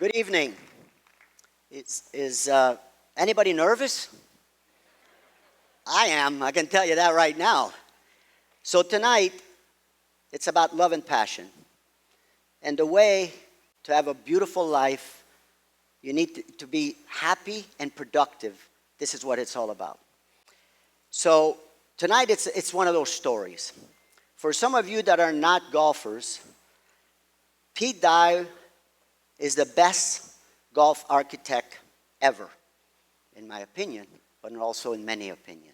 Good evening. Is anybody nervous? I am, I can tell you that right now. So tonight, it's about love and passion. And the way to have a beautiful life, you need to be happy and productive. This is what it's all about. So tonight, it's one of those stories. For some of you that are not golfers, Pete Dye is the best golf architect ever, in my opinion, but also in many opinions.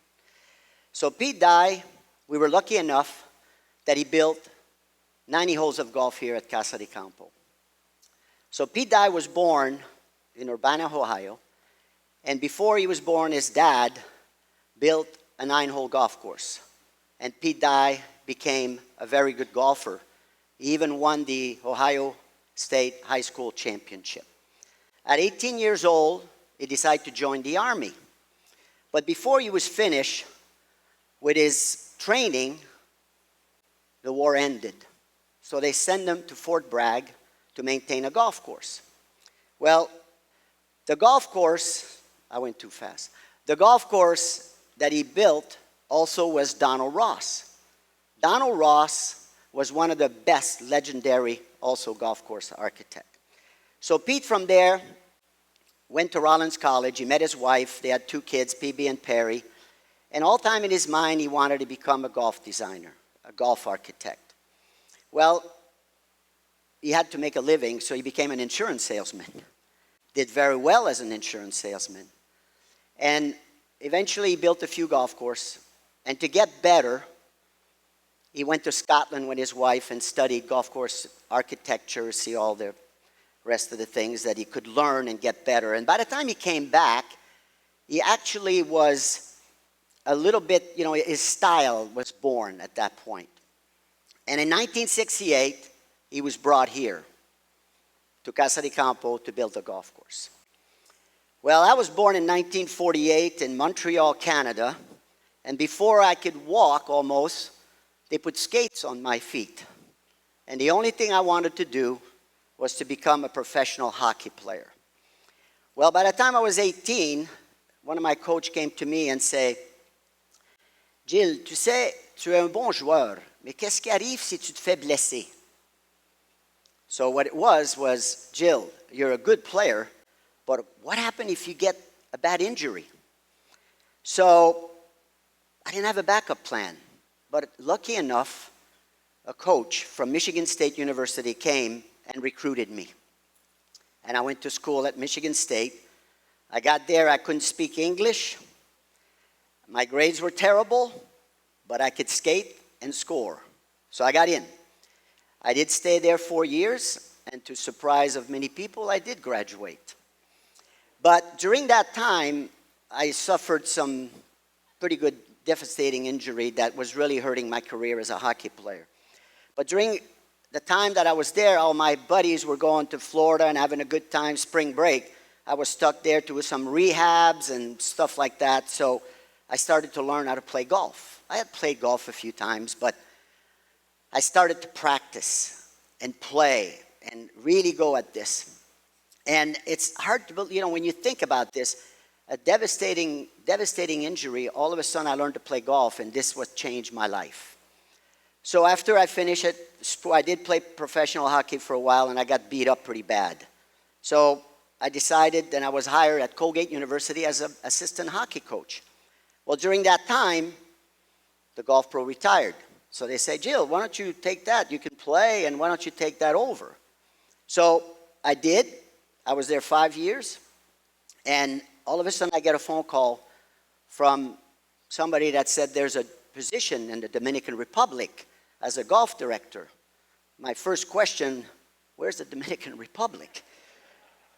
So Pete Dye, we were lucky enough that he built 90 holes of golf here at Casa de Campo. So Pete Dye was born in Urbana, Ohio, and before he was born, his dad built a 9-hole golf course. And Pete Dye became a very good golfer. He even won the Ohio State High School Championship. At 18 years old, he decided to join the Army. But before he was finished with his training, the war ended. So they sent him to Fort Bragg to maintain a golf course. Well, the golf course, I went too fast. The golf course that he built also was Donald Ross. Donald Ross was one of the best legendary also golf course architect. So Pete from there went to Rollins College. He met his wife. They had 2 kids, PB and Perry. And all time in his mind, he wanted to become a golf designer, a golf architect. Well, he had to make a living, so he became an insurance salesman. Did very well as an insurance salesman. And eventually he built a few golf courses. And to get better, he went to Scotland with his wife and studied golf course architecture, see all the rest of the things that he could learn and get better. And by the time he came back, he actually was a little bit, his style was born at that point. And in 1968, he was brought here to Casa de Campo to build a golf course. Well, I was born in 1948 in Montreal, Canada. And before I could walk almost, they put skates on my feet. And the only thing I wanted to do was to become a professional hockey player. Well, by the time I was 18, one of my coaches came to me and said, Gilles, tu sais, tu es un bon joueur, mais qu'est-ce qui arrive si tu te fais blesser? So what it was, Gilles, you're a good player, but what happened if you get a bad injury? So I didn't have a backup plan. But lucky enough, a coach from Michigan State University came and recruited me. And I went to school at Michigan State. I got there, I couldn't speak English. My grades were terrible, but I could skate and score. So I got in. I did stay there 4 years, and to surprise of many people, I did graduate. But during that time, I suffered some pretty good devastating injury that was really hurting my career as a hockey player. But during the time that I was there, all my buddies were going to Florida and having a good time, spring break. I was stuck there to some rehabs and stuff like that, so I started to learn how to play golf. I had played golf a few times, but I started to practice and play and really go at this. And it's hard to believe, when you think about this, a devastating injury, all of a sudden I learned to play golf, and this what changed my life. So after I finished it, I did play professional hockey for a while, and I got beat up pretty bad. So I decided, and I was hired at Colgate University as an assistant hockey coach. Well, during that time, the golf pro retired. So they said, Gilles, why don't you take that? You can play, and why don't you take that over? So I did. I was there 5 years, and all of a sudden, I get a phone call from somebody that said there's a position in the Dominican Republic as a golf director. My first question, where's the Dominican Republic?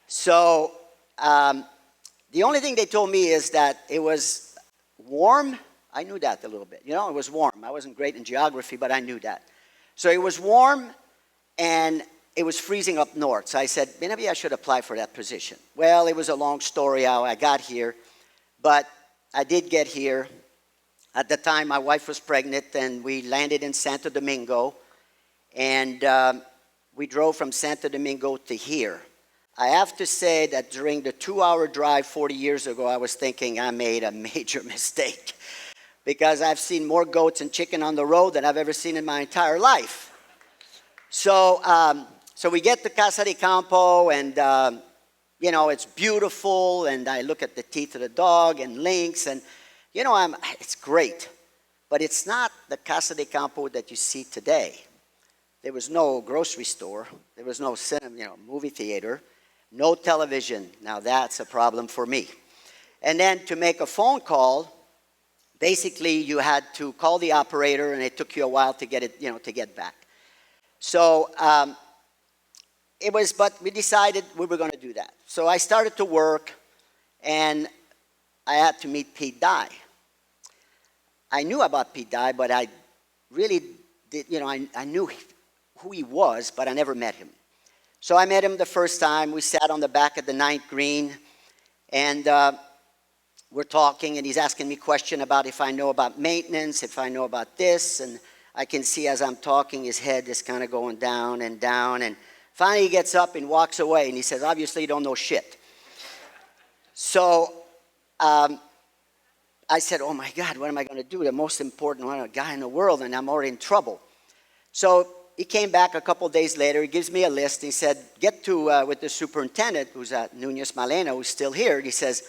So the only thing they told me is that it was warm. I knew that a little bit. It was warm. I wasn't great in geography, but I knew that. So it was warm, and it was freezing up north. So I said, maybe I should apply for that position. Well, it was a long story how I got here, but I did get here. At the time, my wife was pregnant, and we landed in Santo Domingo, and we drove from Santo Domingo to here. I have to say that during the 2-hour drive 40 years ago, I was thinking I made a major mistake because I've seen more goats and chicken on the road than I've ever seen in my entire life. So, so we get to Casa de Campo, and you know, it's beautiful, and I look at the teeth of the dog and lynx, and you know, it's great. But it's not the Casa de Campo that you see today. There was no grocery store. There was no cinema, you know, movie theater, no television. Now that's a problem for me. And then to make a phone call, basically you had to call the operator, and it took you a while to get it, you know, to get back. So but we decided we were going to do that. So I started to work, and I had to meet Pete Dye. I knew about Pete Dye, but I really did, you know, I knew who he was, but I never met him. So I met him the first time. We sat on the back of the 9th green, and we're talking, and he's asking me questions about if I know about maintenance, if I know about this, and I can see as I'm talking, his head is kind of going down, and finally he gets up and walks away, and he says, obviously you don't know shit. So I said, oh my God, what am I going to do? The most important guy in the world, and I'm already in trouble. So he came back a couple days later. He gives me a list. He said, get to with the superintendent, who's at Nunez Malena, who's still here. And he says,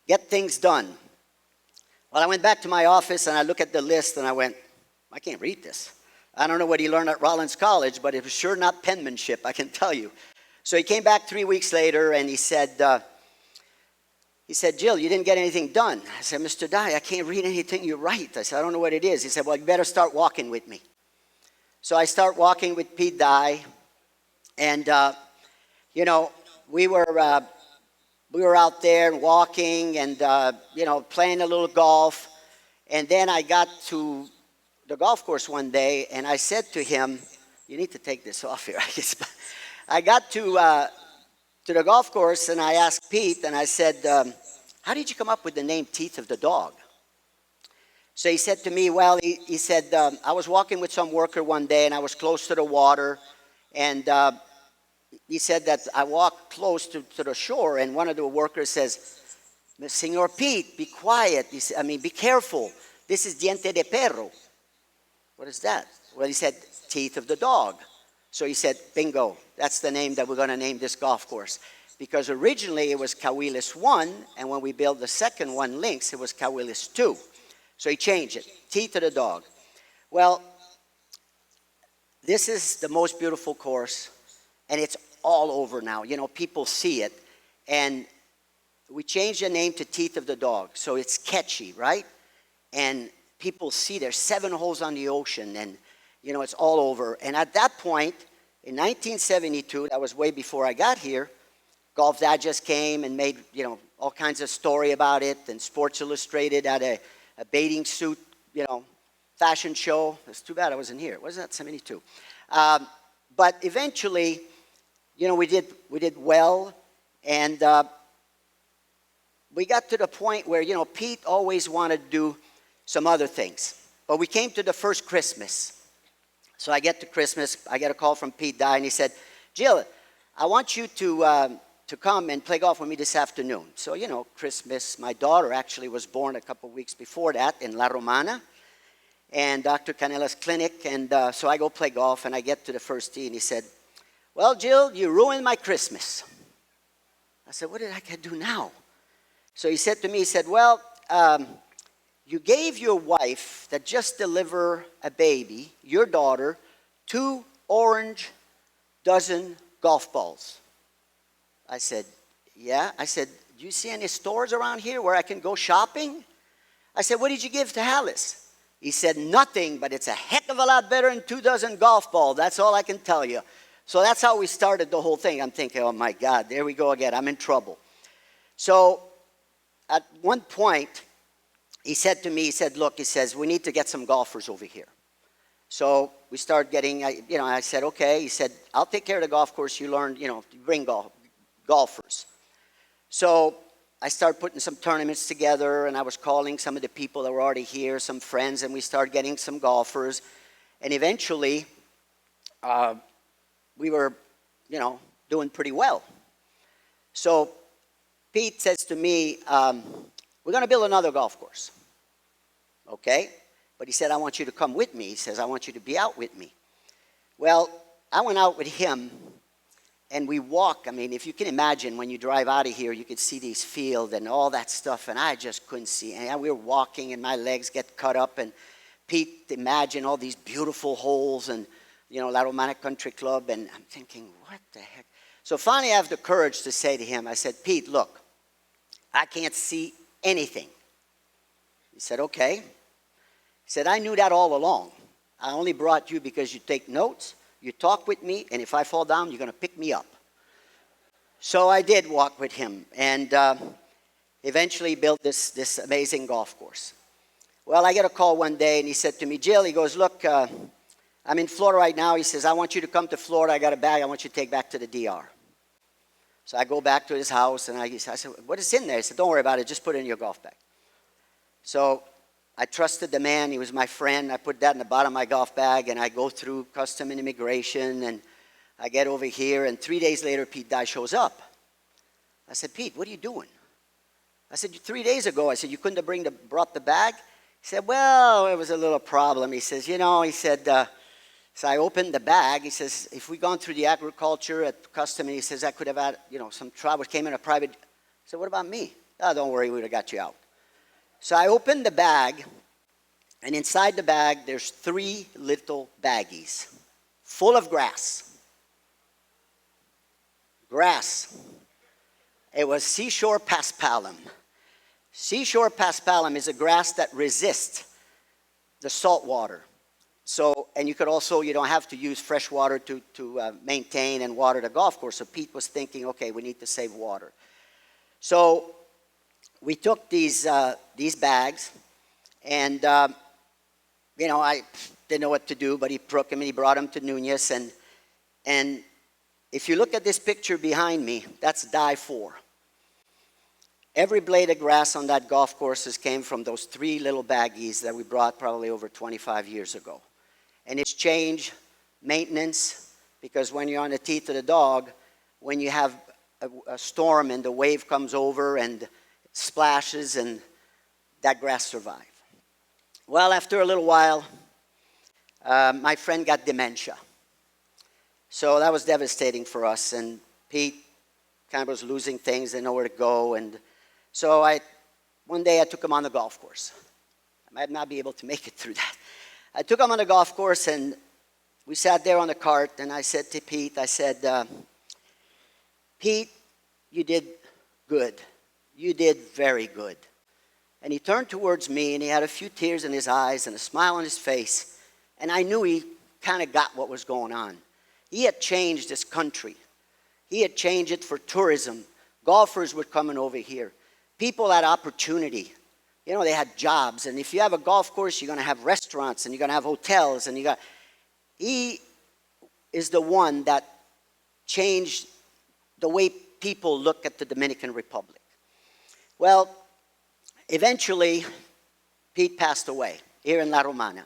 get things done. Well, I went back to my office, and I look at the list, and I went, I can't read this. I don't know what he learned at Rollins College, but it was sure not penmanship, I can tell you. So he came back 3 weeks later, and he said, Jill, you didn't get anything done. I said, Mr. Dye, I can't read anything you write. I said, I don't know what it is. He said, well, you better start walking with me. So I start walking with Pete Dye, and, you know, we were out there walking and, you know, playing a little golf. And then I got to the golf course one day, and I said to him, you need to take this off here. I got to the golf course, and I asked Pete, and I said, how did you come up with the name Teeth of the Dog? So he said to me, well, he said, I was walking with some worker one day, and I was close to the water, and he said that I walked close to the shore, and one of the workers says, Senor Pete, be quiet. Be careful. This is diente de perro. What is that? Well, he said, teeth of the dog. So he said, bingo, that's the name that we're going to name this golf course. Because originally it was Cahuilis 1, and when we built the second one, Lynx, it was Cahuilis 2. So he changed it, teeth of the dog. Well, this is the most beautiful course, and it's all over now. You know, people see it. And we changed the name to Teeth of the Dog, so it's catchy, right? And people see there's 7 holes on the ocean, and, you know, it's all over. And at that point, in 1972, that was way before I got here, Golf Digest came and made, you know, all kinds of story about it, and Sports Illustrated had a bathing suit, you know, fashion show. It's too bad I wasn't here. Was that 72? But eventually, you know, we did well, and we got to the point where, you know, Pete always wanted to do some other things. But we came to the first Christmas. So I get to Christmas, I get a call from Pete Dye, and he said, Jill, I want you to come and play golf with me this afternoon. So, you know, Christmas, my daughter actually was born a couple weeks before that in La Romana, and Dr. Canela's clinic, and so I go play golf, and I get to the first tee, and he said, well, Jill, you ruined my Christmas. I said, what did I do now? So he said to me, he said, well, you gave your wife that just delivered a baby, your daughter, 2 orange dozen golf balls. I said, yeah. I said, do you see any stores around here where I can go shopping? I said, what did you give to Alice? He said, nothing, but it's a heck of a lot better than 2 dozen golf balls. That's all I can tell you. So that's how we started the whole thing. I'm thinking, oh my God, there we go again. I'm in trouble. So at one point, he said to me, he said, look, he says, we need to get some golfers over here. So we started getting, you know, I said, okay. He said, I'll take care of the golf course. You learned, you know, to bring golfers. So I started putting some tournaments together, and I was calling some of the people that were already here, some friends, and we started getting some golfers. And eventually, we were, you know, doing pretty well. So Pete says to me, we're going to build another golf course. Okay? But he said, I want you to come with me. He says, I want you to be out with me. Well, I went out with him, and we walk. I mean, if you can imagine, when you drive out of here, you could see these fields and all that stuff, and I just couldn't see. And we were walking, and my legs get cut up, and Pete imagined all these beautiful holes, and, you know, La Romana Country Club, and I'm thinking, what the heck? So finally I have the courage to say to him, I said, Pete, look, I can't see anything. He said, okay. He said, I knew that all along. I only brought you because you take notes, you talk with me, and if I fall down, you're going to pick me up. So I did walk with him, and eventually built this amazing golf course. Well, I get a call one day, and he said to me, Jill, he goes, look, I'm in Florida right now. He says, I want you to come to Florida. I got a bag I want you to take back to the DR. So I go back to his house, and I said, what is in there? He said, don't worry about it. Just put it in your golf bag. So I trusted the man. He was my friend. I put that in the bottom of my golf bag, and I go through custom and immigration, and I get over here, and 3 days later, Pete Dye shows up. I said, Pete, what are you doing? I said, 3 days ago, I said, you couldn't have brought the bag? He said, well, it was a little problem. He says, you know, he said, so I opened the bag. He says, if we'd gone through the agriculture at custom, and he says, I could have had, you know, some trouble. Came in a private. I said, what about me? Oh, don't worry, we would have got you out. So I opened the bag, and inside the bag, there's 3 little baggies full of grass. Grass. It was seashore paspalum. Seashore paspalum is a grass that resists the salt water. So, and you could also, you don't have to use fresh water to maintain and water the golf course. So Pete was thinking, okay, we need to save water. So we took these bags, and you know, I didn't know what to do, but he took them and he brought them to Nunez. And if you look at this picture behind me, that's die 4. Every blade of grass on that golf course came from those 3 little baggies that we brought probably over 25 years ago. And it's change, maintenance, because when you're on the teeth of the dog, when you have a storm and the wave comes over and splashes, and that grass survived. Well, after a little while, my friend got dementia. So that was devastating for us, and Pete kind of was losing things, didn't know where to go, and so one day I took him on the golf course. I might not be able to make it through that. I took him on the golf course, and we sat there on the cart, and I said to Pete, I said, Pete, you did good. You did very good. And he turned towards me, and he had a few tears in his eyes and a smile on his face, and I knew he kind of got what was going on. He had changed this country. He had changed it for tourism. Golfers were coming over here. People had opportunity. You know, they had jobs. And if you have a golf course, you're going to have restaurants, and you're going to have hotels. And he is the one that changed the way people look at the Dominican Republic. Well, eventually, Pete passed away here in La Romana.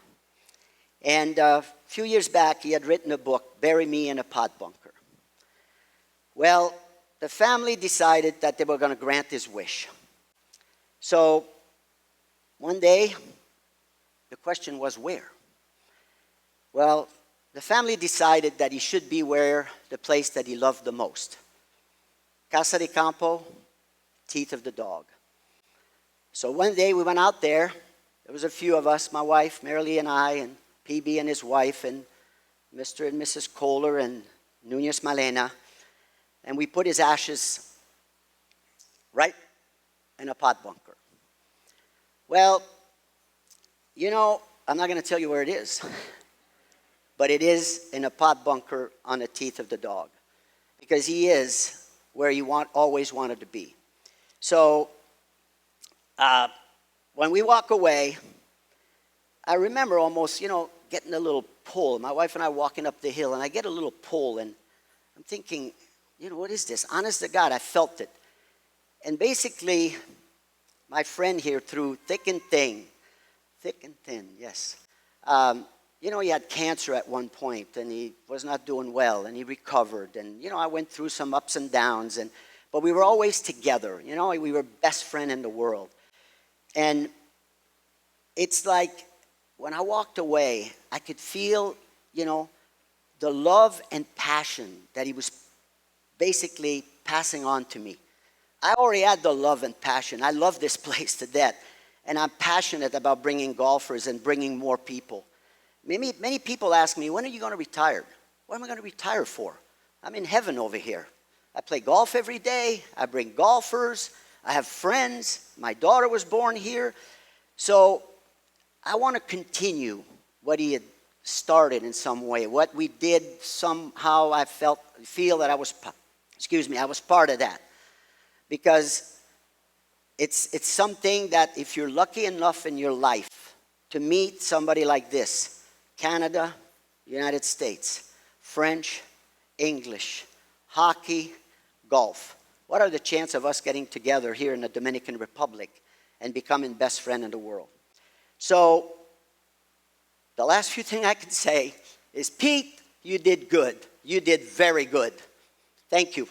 And a few years back, he had written a book, Bury Me in a Pot Bunker. Well, the family decided that they were going to grant his wish. So one day, the question was where? Well, the family decided that he should be where the place that he loved the most. Casa de Campo, teeth of the dog. So one day we went out there. There was a few of us, my wife, Marilee, and I, and PB and his wife, and Mr. and Mrs. Kohler, and Nunez Malena. And we put his ashes right in a pot bunker. Well, you know, I'm not going to tell you where it is, but it is in a pot bunker on the teeth of the dog, because he is where you always wanted to be. So when we walk away, I remember almost, you know, getting a little pull. My wife and I walking up the hill, and I get a little pull, and I'm thinking, you know, what is this? Honest to God, I felt it. And basically, my friend here, through thick and thin, yes. You know, he had cancer at one point, and he was not doing well, and he recovered. And, you know, I went through some ups and downs. but we were always together. You know, we were best friend in the world. And it's like when I walked away, I could feel, you know, the love and passion that he was basically passing on to me. I already had the love and passion. I love this place to death. And I'm passionate about bringing golfers and bringing more people. Many people ask me, when are you going to retire? What am I going to retire for? I'm in heaven over here. I play golf every day. I bring golfers. I have friends. My daughter was born here. So I want to continue what he had started in some way. What we did, somehow I feel that I was part of that. Because it's something that if you're lucky enough in your life to meet somebody like this, Canada, United States, French, English, hockey, golf. What are the chances of us getting together here in the Dominican Republic and becoming best friend in the world? So the last few things I can say is, Pete, you did good. You did very good. Thank you.